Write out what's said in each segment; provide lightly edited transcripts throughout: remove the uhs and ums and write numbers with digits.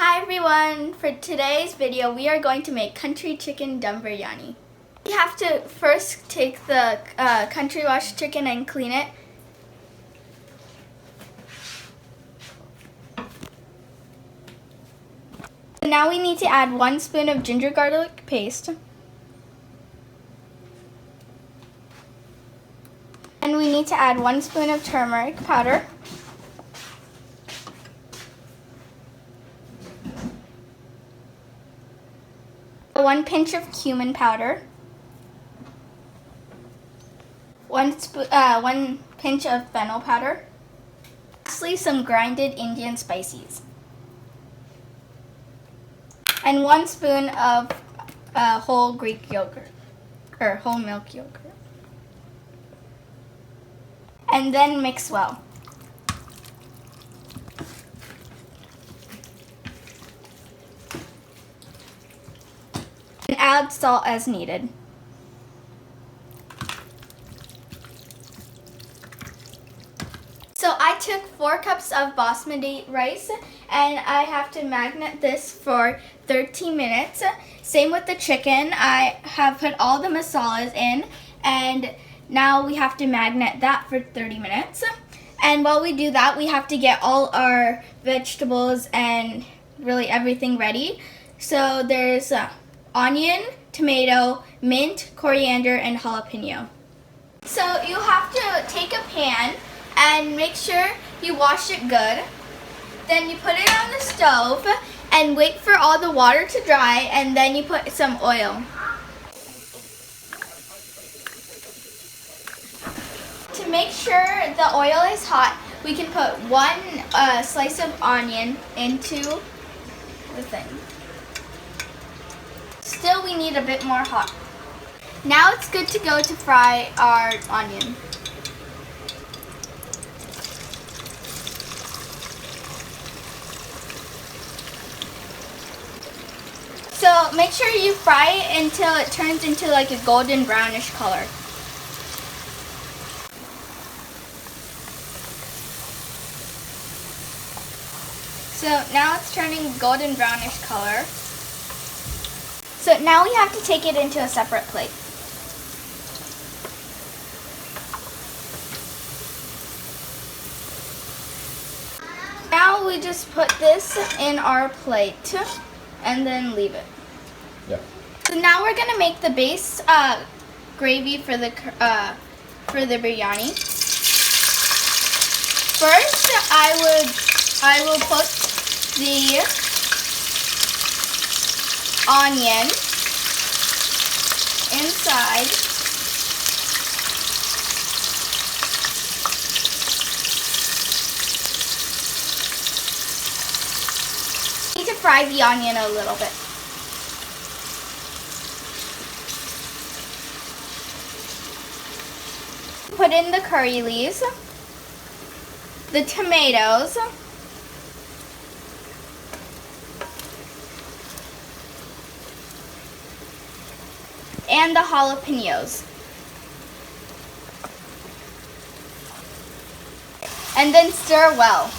Hi everyone! For today's video, we are going to make Country Chicken Dum Biryani. You have to first take the country washed chicken and clean it. Now we need to add 1 spoon of ginger garlic paste. And we need to add 1 spoon of turmeric powder. 1 pinch of cumin powder, 1 pinch of fennel powder, lastly some grinded Indian spices, and 1 spoon of whole Greek yogurt, or whole milk yogurt. And then mix well. And add salt as needed. So I took 4 cups of basmati rice and I have to marinate this for 13 minutes. Same with the chicken. I have put all the masalas in and now we have to marinate that for 30 minutes. And while we do that, we have to get all our vegetables and really everything ready. So there's onion, tomato, mint, coriander, and jalapeno. So you have to take a pan and make sure you wash it good. Then you put it on the stove and wait for all the water to dry, and then you put some oil. To make sure the oil is hot, we can put 1 slice of onion into the thing. Still, we need a bit more hot. Now it's good to go to fry our onion. So make sure you fry it until it turns into like a golden brownish color. So now it's turning golden brownish color. So now we have to take it into a separate plate. Now we just put this in our plate and then leave it. Yeah. So now we're gonna make the base gravy for the biryani. First, I will put the onion inside. Need to fry the onion a little bit. Put in the curry leaves, the tomatoes, and the jalapenos. And then stir well.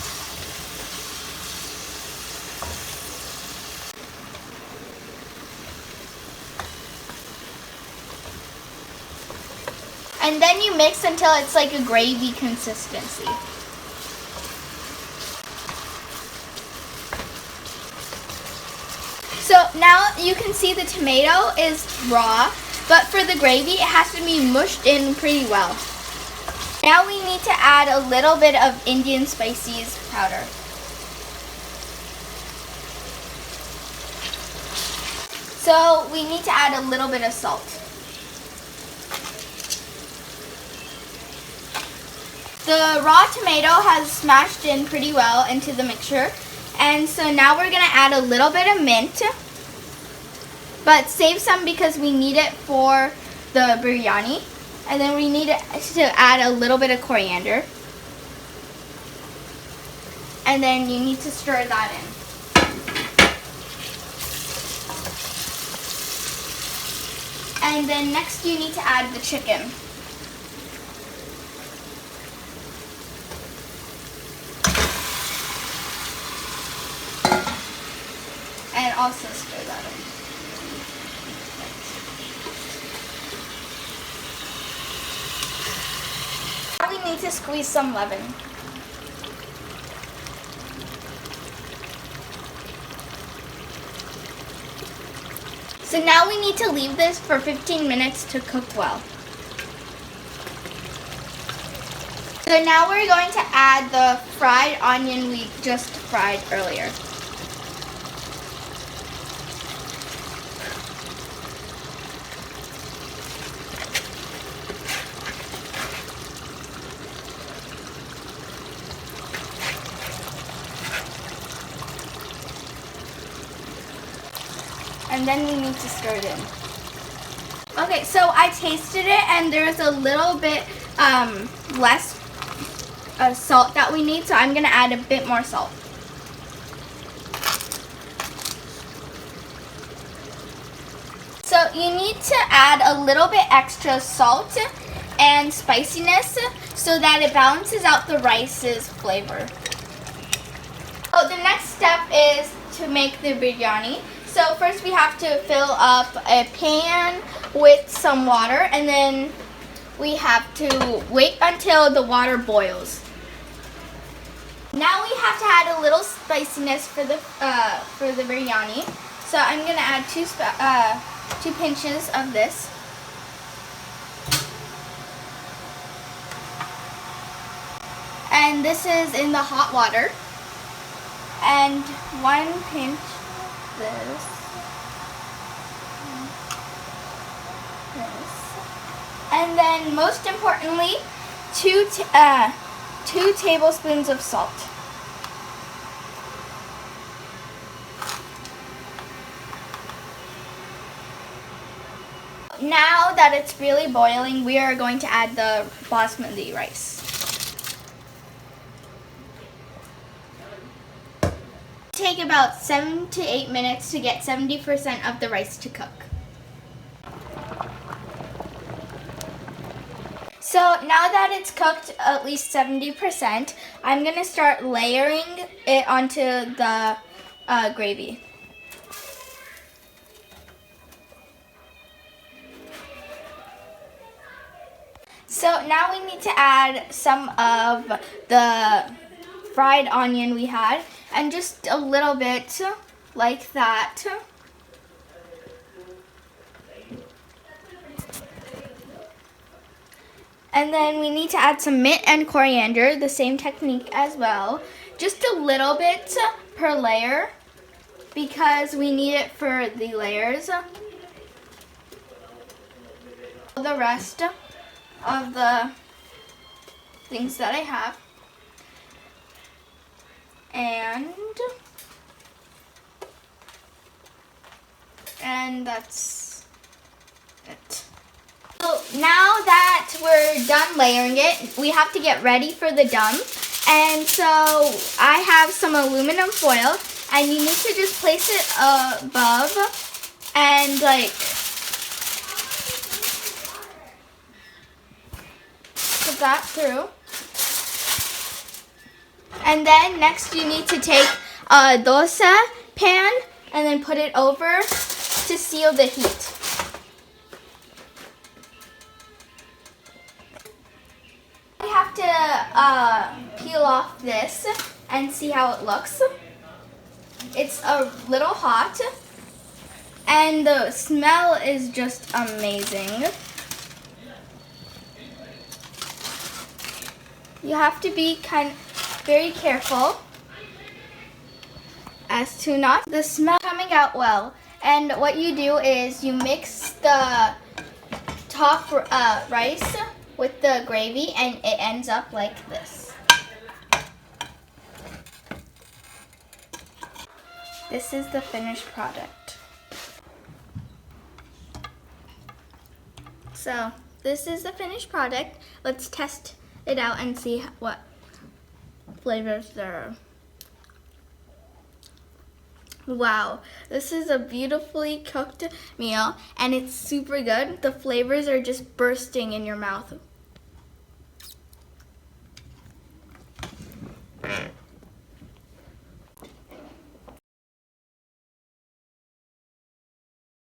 And then you mix until it's like a gravy consistency. So now you can see the tomato is raw, but for the gravy it has to be mushed in pretty well. Now we need to add a little bit of Indian spices powder. So we need to add a little bit of salt. The raw tomato has smashed in pretty well into the mixture. And so now we're going to add a little bit of mint, but save some because we need it for the biryani. And then we need to add a little bit of coriander. And then you need to stir that in. And then next you need to add the chicken. and also stir that in. Now we need to squeeze some lemon. So now we need to leave this for 15 minutes to cook well. So now we're going to add the fried onion we just fried earlier. And then we need to stir it in. Okay, so I tasted it and there's a little bit less salt that we need, so I'm gonna add a bit more salt. So you need to add a little bit extra salt and spiciness so that it balances out the rice's flavor. Oh, the next step is to make the biryani. So first we have to fill up a pan with some water, and then we have to wait until the water boils. Now we have to add a little spiciness for the biryani. So I'm gonna add two pinches of this. And this is in the hot water. And 1 pinch this. And then most importantly, 2 tablespoons of salt. Now that it's really boiling, we are going to add the basmati rice. Take about 7 to 8 minutes to get 70% of the rice to cook. So now that it's cooked at least 70%, I'm going to start layering it onto the gravy. So now we need to add some of the fried onion we had, and just a little bit like that. And then we need to add some mint and coriander, the same technique as well. Just a little bit per layer because we need it for the layers. The rest of the things that I have. And that's it. So now that we're done layering it, we have to get ready for the dum. And so I have some aluminum foil, and you need to just place it above and like put that through. And then next you need to take a dosa pan and then put it over to seal the heat. We have to peel off this and see how it looks. It's a little hot and the smell is just amazing. You have to be very careful as to not the smell coming out well. And what you do is you mix the top rice with the gravy, and it ends up like this. This is the finished product. So this is the finished product. Let's test it out and see what flavors there are. Wow, this is a beautifully cooked meal and it's super good. The flavors are just bursting in your mouth.